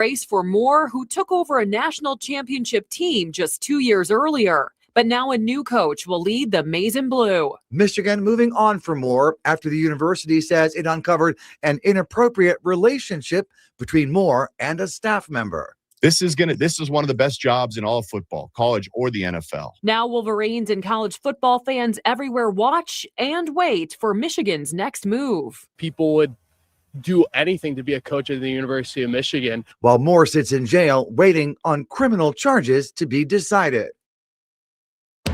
Race for Moore, who took over a national championship team just 2 years earlier. But now a new coach will lead the Maize and Blue. Michigan moving on for Moore after the university says it uncovered an inappropriate relationship between Moore and a staff member. This is one of the best jobs in all of football, college or the NFL. Now Wolverines and college football fans everywhere watch and wait for Michigan's next move. People would do anything to be a coach at the University of Michigan. While Moore sits in jail waiting on criminal charges to be decided.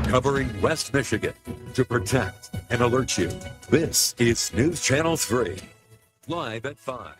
Covering West Michigan to protect and alert you. This is News Channel 3, live at 5.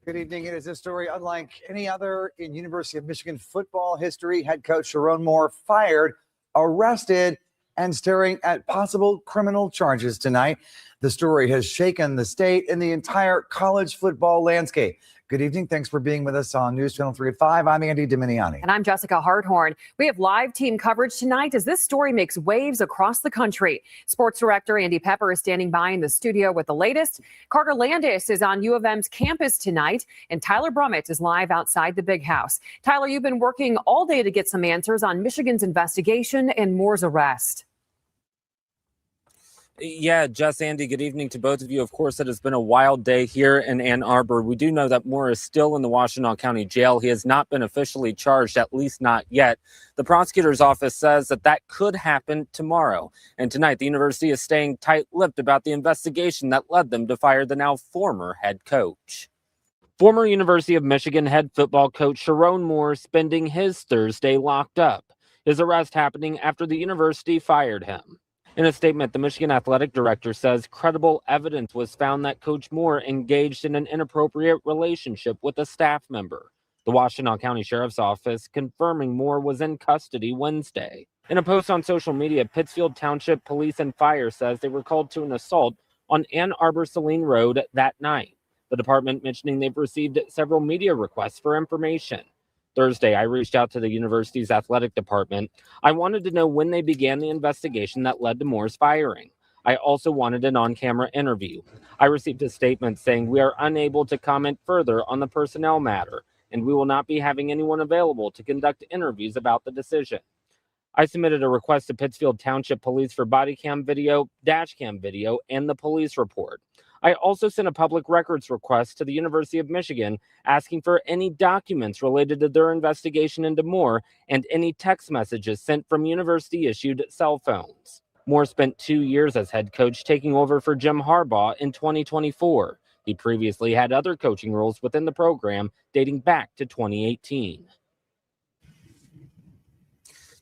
Good evening. It is a story unlike any other in University of Michigan football history. Head coach Sherrone Moore fired, arrested, and staring at possible criminal charges tonight. The story has shaken the state and the entire college football landscape. Good evening. Thanks for being with us on News Channel 3 at 5. I'm Andy Dominiani. And I'm Jessica Harthorn. We have live team coverage tonight as this story makes waves across the country. Sports director Andy Pepper is standing by in the studio with the latest. Carter Landis is on U of M's campus tonight, and Tyler Brummett is live outside the Big House. Tyler, you've been working all day to get some answers on Michigan's investigation and Moore's arrest. Yeah, Jess, Andy, good evening to both of you. Of course, it has been a wild day here in Ann Arbor. We do know that Moore is still in the Washtenaw County Jail. He has not been officially charged, at least not yet. The prosecutor's office says that could happen tomorrow. And tonight, the university is staying tight-lipped about the investigation that led them to fire the now former head coach. Former University of Michigan head football coach Sherrone Moore spending his Thursday locked up. His arrest happening after the university fired him. In a statement, the Michigan athletic director says credible evidence was found that Coach Moore engaged in an inappropriate relationship with a staff member. The Washtenaw County Sheriff's Office confirming Moore was in custody Wednesday. In a post on social media, Pittsfield Township Police and Fire says they were called to an assault on Ann Arbor-Saline Road that night. The department mentioning they've received several media requests for information. Thursday, I reached out to the university's athletic department. I wanted to know when they began the investigation that led to Moore's firing. I also wanted an on-camera interview. I received a statement saying we are unable to comment further on the personnel matter, and we will not be having anyone available to conduct interviews about the decision. I submitted a request to Pittsfield Township Police for body cam video, dash cam video, and the police report. I also sent a public records request to the University of Michigan asking for any documents related to their investigation into Moore and any text messages sent from university-issued cell phones. Moore spent 2 years as head coach, taking over for Jim Harbaugh in 2024. He previously had other coaching roles within the program dating back to 2018.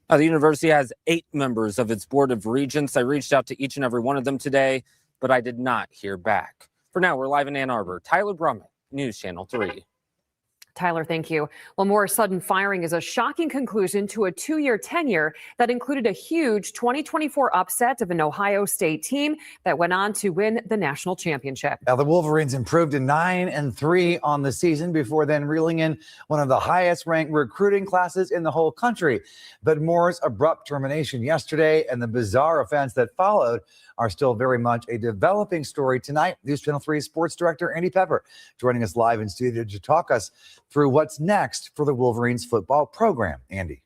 Now, the university has 8 members of its board of regents. I reached out to each and every one of them today, but I did not hear back. For now, we're live in Ann Arbor. Tyler Brummett, News Channel 3. Tyler, thank you. Well, Moore's sudden firing is a shocking conclusion to a 2-year tenure that included a huge 2024 upset of an Ohio State team that went on to win the national championship. Now, the Wolverines improved to 9-3 on the season before then reeling in one of the highest ranked recruiting classes in the whole country. But Moore's abrupt termination yesterday and the bizarre offense that followed are still very much a developing story tonight. News Channel 3 Sports Director Andy Pepper joining us live in studio to talk us through what's next for the Wolverines football program. Andy.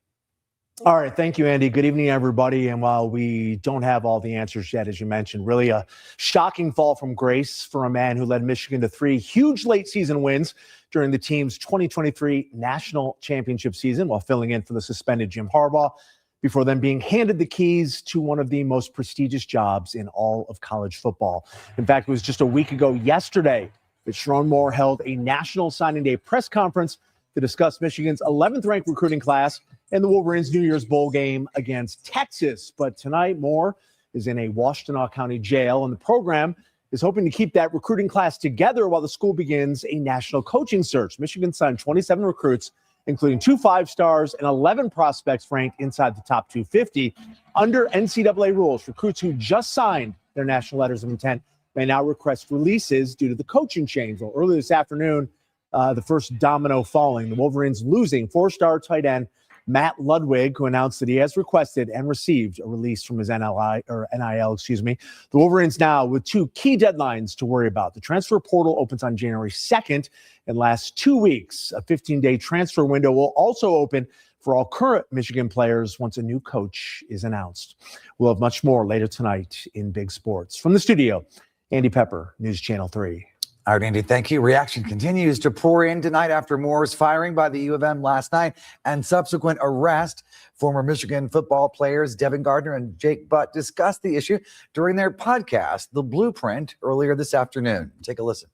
All right. Thank you, Andy. Good evening, everybody. And while we don't have all the answers yet, as you mentioned, really a shocking fall from grace for a man who led Michigan to 3 huge late season wins during the team's 2023 national championship season while filling in for the suspended Jim Harbaugh, before then being handed the keys to one of the most prestigious jobs in all of college football. In fact, it was just a week ago yesterday that Sherrone Moore held a National Signing Day press conference to discuss Michigan's 11th ranked recruiting class and the Wolverines' New Year's Bowl game against Texas. But tonight, Moore is in a Washtenaw County jail, and the program is hoping to keep that recruiting class together while the school begins a national coaching search. Michigan signed 27 recruits, including 2 5-stars and 11 prospects ranked inside the top 250. Under NCAA rules, recruits who just signed their national letters of intent may now request releases due to the coaching change. Well, earlier this afternoon, the first domino falling, the Wolverines losing 4-star tight end Matt Ludwig, who announced that he has requested and received a release from his NIL. The Wolverines now with two key deadlines to worry about. The transfer portal opens on January 2nd and lasts 2 weeks. A 15-day transfer window will also open for all current Michigan players once a new coach is announced. We'll have much more later tonight in Big Sports. From the studio, Andy Pepper, News Channel 3. All right, Andy, thank you. Reaction continues to pour in tonight after Moore's firing by the U of M last night and subsequent arrest. Former Michigan football players Devin Gardner and Jake Butt discussed the issue during their podcast, The Blueprint, earlier this afternoon. Take a listen.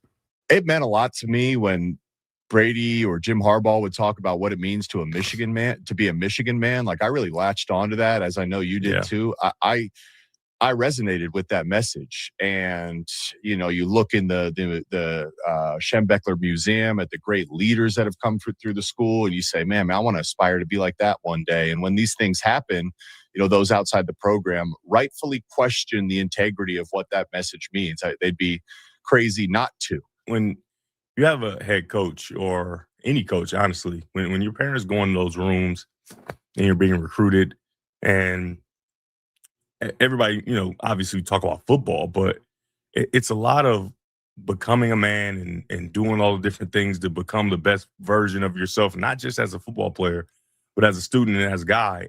It meant a lot to me when Brady or Jim Harbaugh would talk about what it means to be a Michigan man. Like, I really latched onto that, as I know you did too. I resonated with that message. And, you know, you look in the Schembechler Museum at the great leaders that have come through the school, and you say, man, I want to aspire to be like that one day. And when these things happen, you know, those outside the program rightfully question the integrity of what that message means. They'd be crazy not to. When you have a head coach or any coach, honestly, when your parents go in those rooms and you're being recruited and everybody, you know, obviously we talk about football, but it's a lot of becoming a man and doing all the different things to become the best version of yourself, not just as a football player, but as a student and as a guy.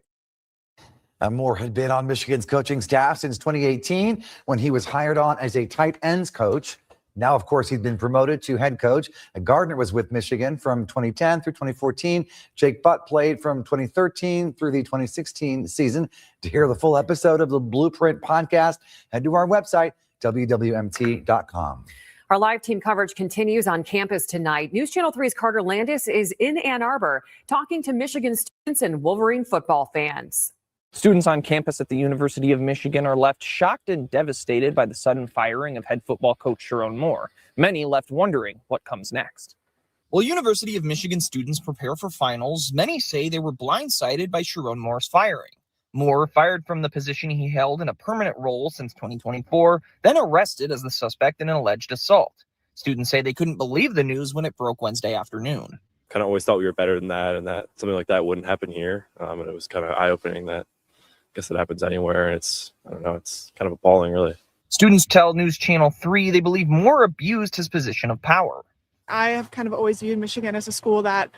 Moore had been on Michigan's coaching staff since 2018 when he was hired on as a tight ends coach. Now, of course, he's been promoted to head coach. Gardner was with Michigan from 2010 through 2014. Jake Butt played from 2013 through the 2016 season. To hear the full episode of the Blueprint podcast, head to our website, WWMT.com. Our live team coverage continues on campus tonight. News Channel 3's Carter Landis is in Ann Arbor talking to Michigan students and Wolverine football fans. Students on campus at the University of Michigan are left shocked and devastated by the sudden firing of head football coach Sherrone Moore. Many left wondering what comes next. While University of Michigan students prepare for finals, many say they were blindsided by Sherrone Moore's firing. Moore, fired from the position he held in a permanent role since 2024, then arrested as the suspect in an alleged assault. Students say they couldn't believe the news when it broke Wednesday afternoon. Kind of always thought we were better than that and that something like that wouldn't happen here. And it was kind of eye-opening that I guess it happens anywhere. And it's kind of appalling, really. Students tell News Channel 3 they believe Moore abused his position of power. I have kind of always viewed Michigan as a school that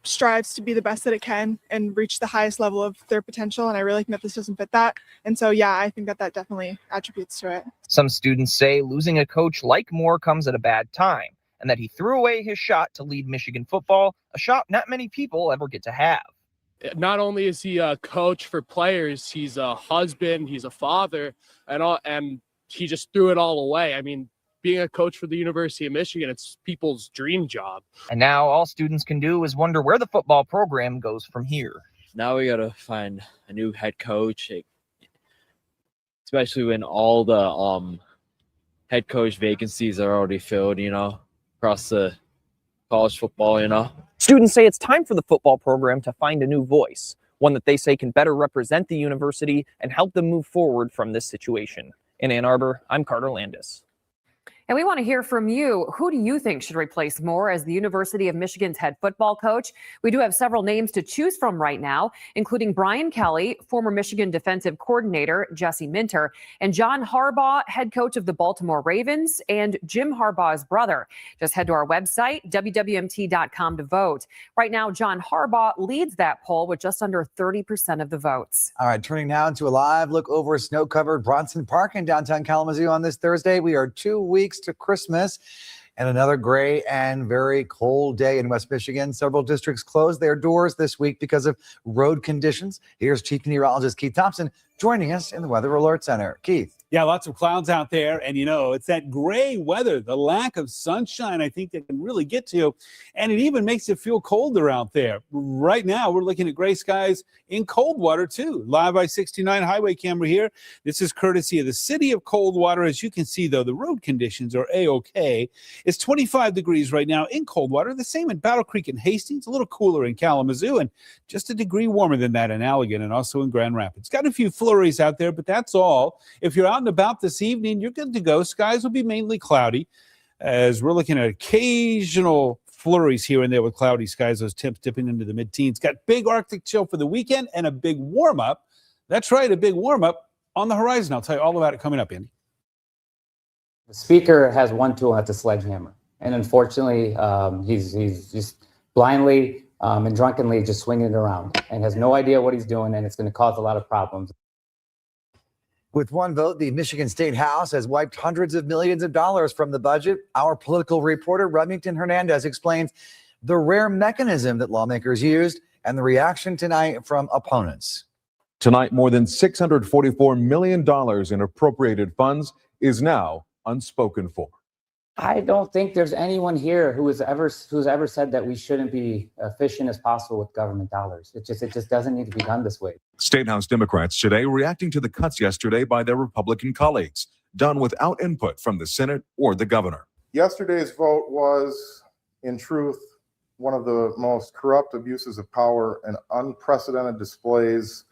strives to be the best that it can and reach the highest level of their potential. And I really think that this doesn't fit that. And so, yeah, I think that definitely attributes to it. Some students say losing a coach like Moore comes at a bad time and that he threw away his shot to lead Michigan football, a shot not many people ever get to have. Not only is he a coach for players, he's a husband, he's a father, and he just threw it all away. I mean, being a coach for the University of Michigan, it's people's dream job. And now all students can do is wonder where the football program goes from here. Now we got to find a new head coach, especially when all the head coach vacancies are already filled, across the college football, Students say it's time for the football program to find a new voice, one that they say can better represent the university and help them move forward from this situation. In Ann Arbor, I'm Carter Landis. And we want to hear from you. Who do you think should replace Moore as the University of Michigan's head football coach? We do have several names to choose from right now, including Brian Kelly, former Michigan defensive coordinator Jesse Minter, and John Harbaugh, head coach of the Baltimore Ravens, and Jim Harbaugh's brother. Just head to our website, WWMT.com, to vote. Right now, John Harbaugh leads that poll with just under 30% of the votes. All right, turning now to a live look over snow-covered Bronson Park in downtown Kalamazoo on this Thursday. We are 2 weeks to Christmas and another gray and very cold day in West Michigan. Several districts closed their doors this week because of road conditions. Here's Chief Meteorologist Keith Thompson joining us in the Weather Alert Center. Keith. Yeah, lots of clouds out there. And, it's that gray weather, the lack of sunshine, I think, that can really get to you. And it even makes it feel colder out there. Right now, we're looking at gray skies in Coldwater, too. Live I-69 highway camera here. This is courtesy of the city of Coldwater. As you can see, though, the road conditions are A-OK. It's 25 degrees right now in Coldwater. The same in Battle Creek and Hastings. A little cooler in Kalamazoo. And just a degree warmer than that in Allegan and also in Grand Rapids. Got a few flurries out there, but that's all. If you're out and about this evening, you're good to go. Skies will be mainly cloudy as we're looking at occasional flurries here and there with cloudy skies, those temps dipping into the mid-teens. Got big Arctic chill for the weekend and a big warm-up. That's right, a big warm-up on the horizon. I'll tell you all about it coming up, Andy. The speaker has one tool, and that's a sledgehammer. And unfortunately, he's just blindly and drunkenly just swinging it around and has no idea what he's doing, and it's going to cause a lot of problems. With one vote, the Michigan State House has wiped hundreds of millions of dollars from the budget. Our political reporter, Remington Hernandez, explains the rare mechanism that lawmakers used and the reaction tonight from opponents. Tonight, more than $644 million in appropriated funds is now unspoken for. I don't think there's anyone here who's ever said that we shouldn't be efficient as possible with government dollars. It just doesn't need to be done this way. State House Democrats today reacting to the cuts yesterday by their Republican colleagues, done without input from the Senate or the governor. Yesterday's vote was, in truth, one of the most corrupt abuses of power and unprecedented displays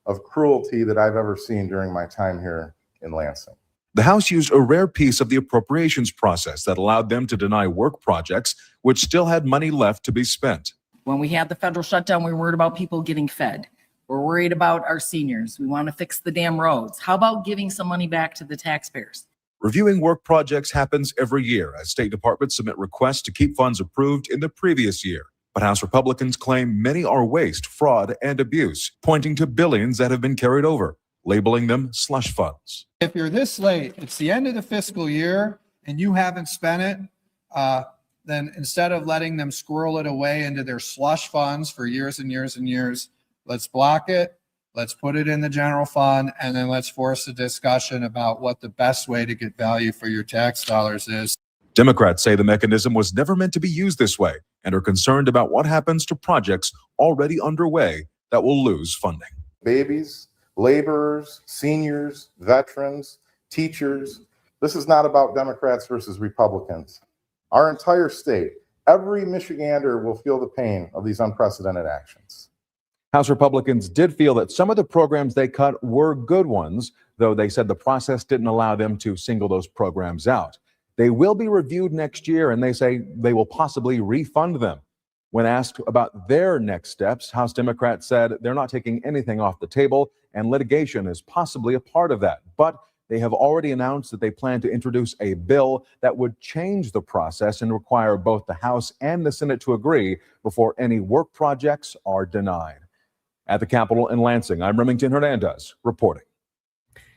of cruelty that I've ever seen during my time here in Lansing. The House used a rare piece of the appropriations process that allowed them to deny work projects which still had money left to be spent. When we had the federal shutdown, we were worried about people getting fed. We're worried about our seniors. We want to fix the damn roads. How about giving some money back to the taxpayers? Reviewing work projects happens every year as state departments submit requests to keep funds approved in the previous year. But House Republicans claim many are waste, fraud, and abuse, pointing to billions that have been carried over, labeling them slush funds. If you're this late, it's the end of the fiscal year, and you haven't spent it, then instead of letting them squirrel it away into their slush funds for years and years and years, let's block it, let's put it in the general fund, and then let's force a discussion about what the best way to get value for your tax dollars is. Democrats say the mechanism was never meant to be used this way and are concerned about what happens to projects already underway that will lose funding. Babies, laborers, seniors, veterans, teachers. This is not about Democrats versus Republicans. Our entire state, every Michigander will feel the pain of these unprecedented actions. House Republicans did feel that some of the programs they cut were good ones, though they said the process didn't allow them to single those programs out. They will be reviewed next year, and they say they will possibly refund them. When asked about their next steps, House Democrats said they're not taking anything off the table, and litigation is possibly a part of that. But they have already announced that they plan to introduce a bill that would change the process and require both the House and the Senate to agree before any work projects are denied. At the Capitol in Lansing, I'm Remington Hernandez reporting.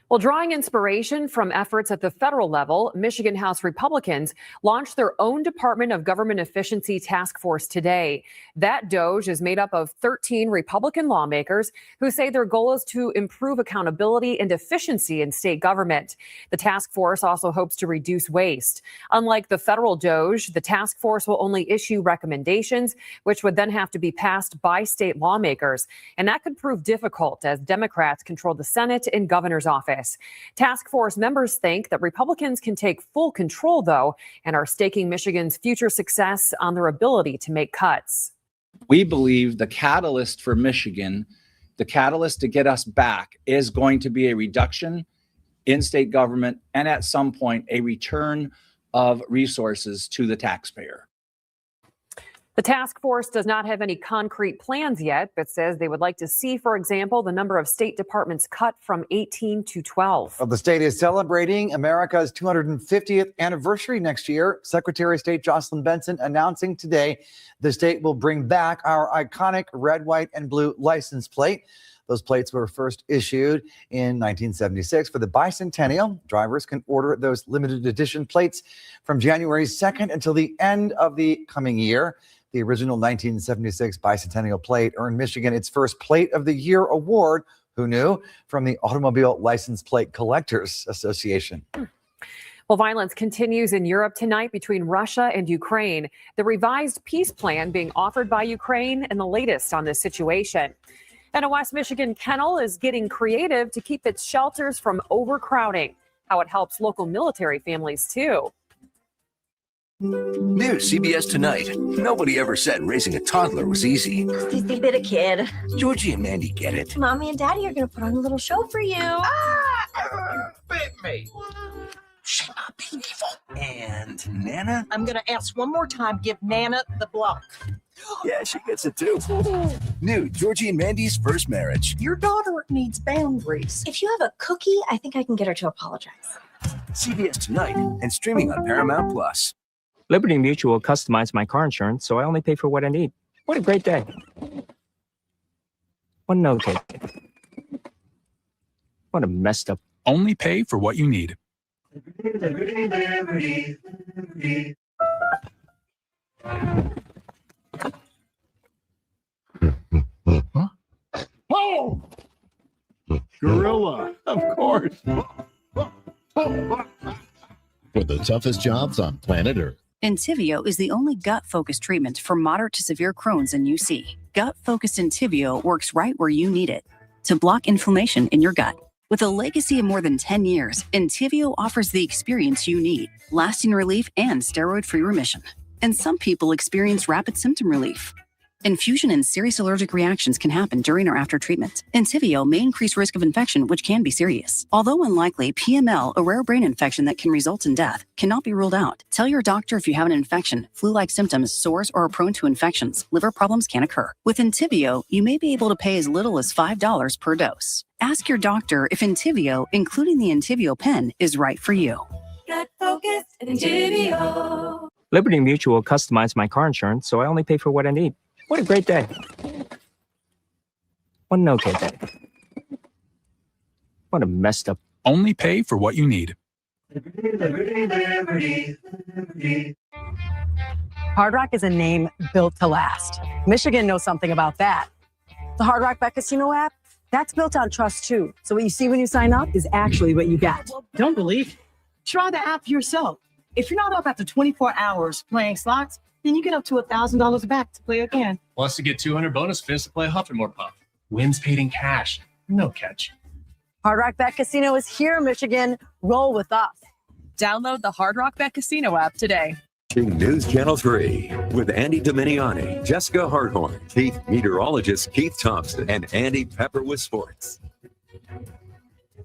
Well, drawing inspiration from efforts at the federal level, Michigan House Republicans launched their own Department of Government Efficiency task force today. That DOGE is made up of 13 Republican lawmakers who say their goal is to improve accountability and efficiency in state government. The task force also hopes to reduce waste. Unlike the federal DOGE, the task force will only issue recommendations, which would then have to be passed by state lawmakers. And that could prove difficult as Democrats control the Senate and governor's office. Task force members think that Republicans can take full control, though, and are staking Michigan's future success on their ability to make cuts. We believe the catalyst for Michigan, the catalyst to get us back, is going to be a reduction in state government and at some point a return of resources to the taxpayer. The task force does not have any concrete plans yet, but says they would like to see, for example, the number of state departments cut from 18 to 12. Well, the state is celebrating America's 250th anniversary next year. Secretary of State Jocelyn Benson announcing today the state will bring back our iconic red, white, and blue license plate. Those plates were first issued in 1976 for the Bicentennial. Drivers can order those limited edition plates from January 2nd until the end of the coming year. The original 1976 Bicentennial plate earned Michigan its first Plate of the Year award, who knew, from the Automobile License Plate Collectors Association. Well, violence continues in Europe tonight between Russia and Ukraine. The revised peace plan being offered by Ukraine and the latest on this situation. And a West Michigan kennel is getting creative to keep its shelters from overcrowding. How it helps local military families, too. New CBS Tonight. Nobody ever said raising a toddler was easy. He's a bit of kid. Georgie and Mandy get it. Mommy and Daddy are going to put on a little show for you. Bit me. She not being evil. And Nana? I'm gonna ask one more time. Give Nana the block. Yeah, she gets it too. New Georgie and Mandy's first marriage. Your daughter needs boundaries. If you have a cookie, I think I can get her to apologize. CBS tonight and streaming on Paramount Plus. Liberty Mutual customized my car insurance, so I only pay for what I need. What a great day. What an okay day. What a messed up. Only pay for what you need. Oh! Gorilla, of course. For the toughest jobs on planet Earth. Entyvio is the only gut-focused treatment for moderate to severe Crohn's and UC. Gut-focused Entyvio works right where you need it to block inflammation in your gut. With a legacy of more than 10 years, Entyvio offers the experience you need, lasting relief and steroid-free remission. And some people experience rapid symptom relief. Infusion and serious allergic reactions can happen during or after treatment. Entyvio may increase risk of infection, which can be serious. Although unlikely, PML, a rare brain infection that can result in death, cannot be ruled out. Tell your doctor if you have an infection, flu-like symptoms, sores, or are prone to infections. Liver problems can occur. With Entyvio, you may be able to pay as little as $5 per dose. Ask your doctor if Entyvio, including the Entyvio pen, is right for you. Gut-focused Entyvio. Liberty Mutual customized my car insurance, so I only pay for what I need. What a great day. What an okay day. What a messed up. Only pay for what you need. Hard Rock is a name built to last. Michigan knows something about that. The Hard Rock Bet Casino app, that's built on trust too. So what you see when you sign up is actually what you get. Don't believe it? Try the app yourself. If you're not up after 24 hours playing slots, then you get up to $1,000 back to play again. Plus, to get 200 bonus spins to play Huff and More Puff. Wins paid in cash. No catch. Hard Rock Bet Casino is here in Michigan. Roll with us. Download the Hard Rock Bet Casino app today. News Channel 3 with Andy Dominiani, Jessica Harthorn, Chief Meteorologist Keith Thompson, and Andy Pepper with sports.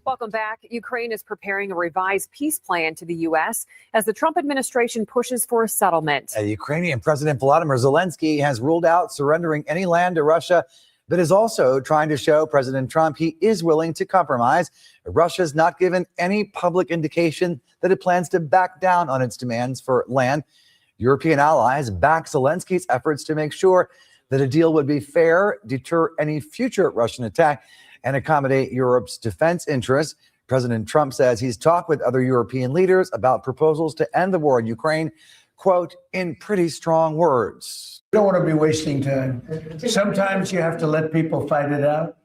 Welcome back. Ukraine is preparing a revised peace plan to the U.S. as the Trump administration pushes for a settlement. Ukrainian President Volodymyr Zelensky has ruled out surrendering any land to Russia, but is also trying to show President Trump he is willing to compromise. Russia's not given any public indication that it plans to back down on its demands for land. European allies back Zelensky's efforts to make sure that a deal would be fair, deter any future Russian attack, and accommodate Europe's defense interests. President Trump says he's talked with other European leaders about proposals to end the war in Ukraine, quote, in pretty strong words. You don't want to be wasting time. Sometimes you have to let people fight it out,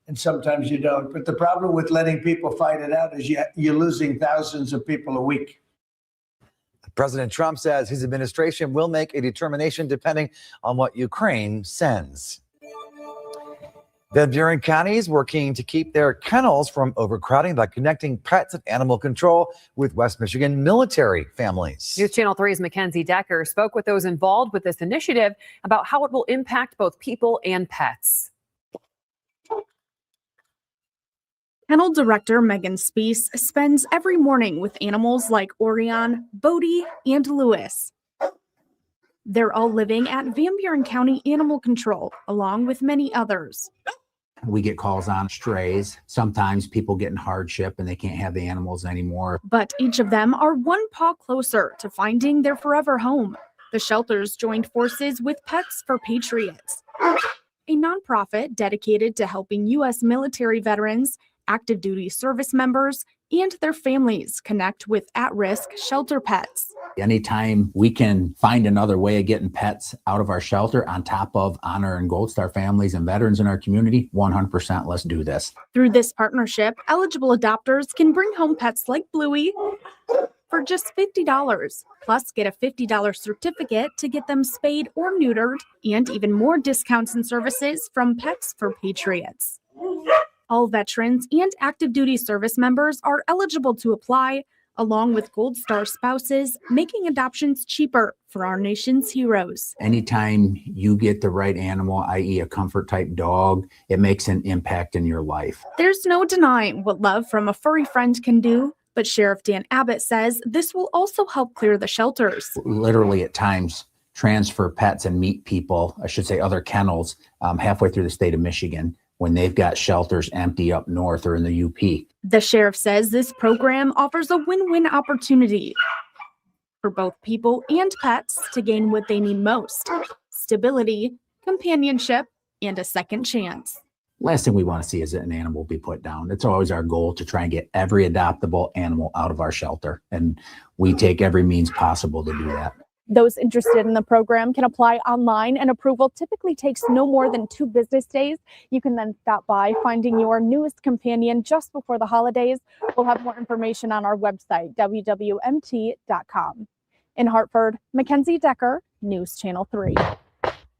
and sometimes you don't. But the problem with letting people fight it out is you're losing thousands of people a week. President Trump says his administration will make a determination depending on what Ukraine sends. Van Buren County is working to keep their kennels from overcrowding by connecting pets and animal control with West Michigan military families. News Channel 3's Mackenzie Decker spoke with those involved with this initiative about how it will impact both people and pets. Kennel Director Megan Spees spends every morning with animals like Orion, Bodie, and Lewis. They're all living at Van Buren County Animal Control, along with many others. We get calls on strays. Sometimes people get in hardship and they can't have the animals anymore. But each of them are one paw closer to finding their forever home. The shelters joined forces with Pets for Patriots, a nonprofit dedicated to helping U.S. military veterans, active duty service members, and their families connect with at-risk shelter pets. Anytime we can find another way of getting pets out of our shelter on top of honor and Gold Star families and veterans in our community, 100% let's do this. Through this partnership, eligible adopters can bring home pets like Bluey for just $50, plus get a $50 certificate to get them spayed or neutered, and even more discounts and services from Pets for Patriots. All veterans and active duty service members are eligible to apply, along with Gold Star spouses, making adoptions cheaper for our nation's heroes. Anytime you get the right animal, i.e. a comfort type dog, it makes an impact in your life. There's no denying what love from a furry friend can do. But Sheriff Dan Abbott says this will also help clear the shelters. Literally at times transfer pets and meet people, I should say other kennels, halfway through the state of Michigan when they've got shelters empty up north or in the UP. The sheriff says this program offers a win-win opportunity for both people and pets to gain what they need most: stability, companionship, and a second chance. Last thing we want to see is an animal be put down. It's always our goal to try and get every adoptable animal out of our shelter, and we take every means possible to do that. Those interested in the program can apply online, and approval typically takes no more than 2 business days. You can then stop by finding your newest companion just before the holidays. We'll have more information on our website, WWMT.com. In Hartford, Mackenzie Decker, News Channel 3.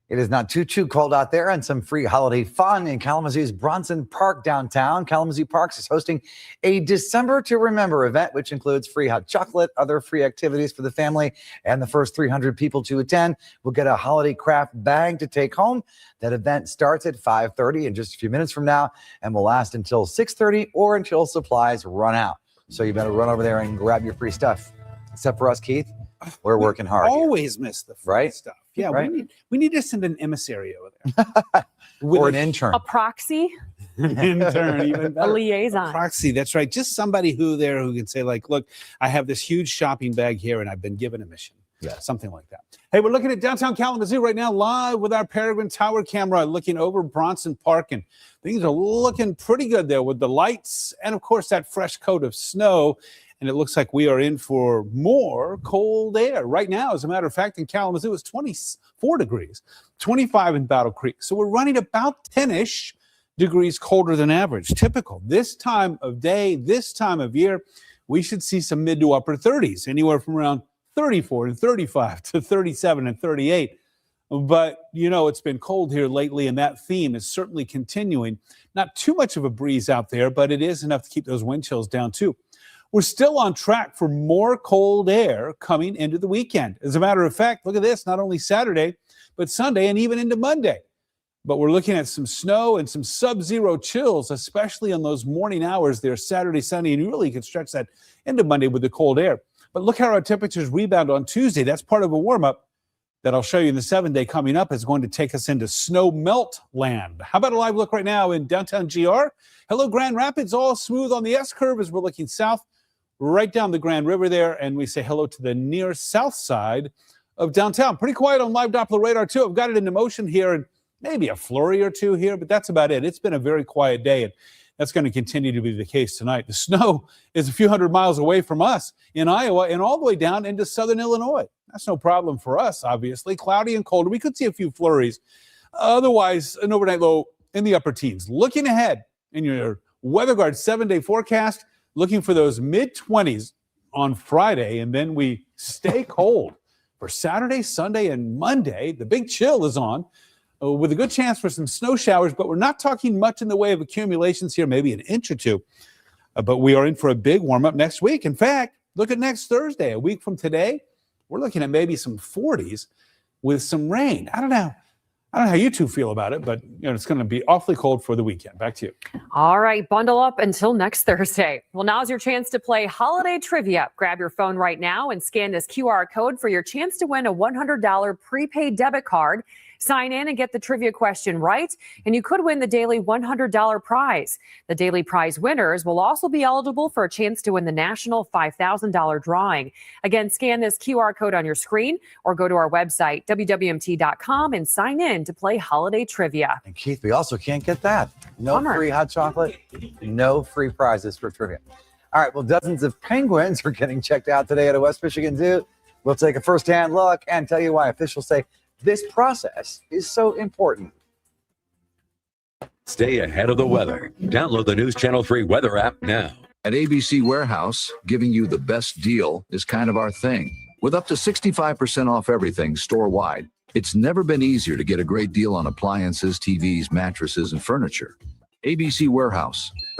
It is not too cold out there, and some free holiday fun in Kalamazoo's Bronson Park downtown. Kalamazoo Parks is hosting a December to Remember event, which includes free hot chocolate, other free activities for the family, and the first 300 people to attend will get a holiday craft bag to take home. That event starts at 5:30 in just a few minutes from now and will last until 6:30 or until supplies run out. So you better run over there and grab your free stuff. Except for us, Keith, we're working hard. Always miss the free stuff. Yeah, right? we need to send an emissary over there. Or an intern. A proxy, Intern, even a better. liaison. Proxy, that's right. Just somebody who can say, like, look, I have this huge shopping bag here and I've been given a mission. Yeah. Something like that. Hey, we're looking at downtown Kalamazoo right now, live with our Peregrine Tower camera, looking over Bronson Park, and things are looking pretty good there with the lights and, of course, that fresh coat of snow. And it looks like we are in for more cold air. Right now, as a matter of fact, in Kalamazoo, it's 24 degrees, 25 in Battle Creek. So we're running about 10-ish degrees colder than average. Typical. This time of day, this time of year, we should see some mid to upper 30s, anywhere from around 34 and 35 to 37 and 38. But, it's been cold here lately, and that theme is certainly continuing. Not too much of a breeze out there, but it is enough to keep those wind chills down, too. We're still on track for more cold air coming into the weekend. As a matter of fact, look at this, not only Saturday, but Sunday and even into Monday. But we're looking at some snow and some sub-zero chills, especially on those morning hours there, Saturday, Sunday, and you really can stretch that into Monday with the cold air. But look how our temperatures rebound on Tuesday. That's part of a warm-up that I'll show you in the 7-day coming up is going to take us into snow melt land. How about a live look right now in downtown GR? Hello, Grand Rapids, all smooth on the S-curve as we're looking south right down the Grand River there, and we say hello to the near south side of downtown. Pretty quiet on live Doppler radar, too. I've got it into motion here, and maybe a flurry or two here, but that's about it. It's been a very quiet day, and that's going to continue to be the case tonight. The snow is a few hundred miles away from us in Iowa and all the way down into southern Illinois. That's no problem for us, obviously. Cloudy and colder. We could see a few flurries. Otherwise, an overnight low in the upper teens. Looking ahead in your WeatherGuard 7-day forecast, looking for those mid-20s on Friday, and then we stay cold for Saturday, Sunday, and Monday. The big chill is on with a good chance for some snow showers, but we're not talking much in the way of accumulations here, maybe an inch or two. But we are in for a big warm-up next week. In fact, look at next Thursday, a week from today. We're looking at maybe some 40s with some rain. I don't know how you two feel about it, but it's going to be awfully cold for the weekend. Back to you. All right, bundle up until next Thursday. Well, now's your chance to play holiday trivia. Grab your phone right now and scan this QR code for your chance to win a $100 prepaid debit card. Sign in and get the trivia question right, and you could win the daily $100 prize. The daily prize winners will also be eligible for a chance to win the national $5,000 drawing. Again, scan this QR code on your screen or go to our website, WWMT.com, and sign in to play holiday trivia. And Keith, we also can't get that. No Bummer. free hot chocolate, no free prizes for trivia. All right, well, dozens of penguins are getting checked out today at a West Michigan zoo. We'll take a first-hand look and tell you why officials say this process is so important. Stay ahead of the weather. Download the News Channel 3 weather app now. At ABC Warehouse, giving you the best deal is kind of our thing. With up to 65% off everything store-wide, it's never been easier to get a great deal on appliances, TVs, mattresses, and furniture. ABC Warehouse.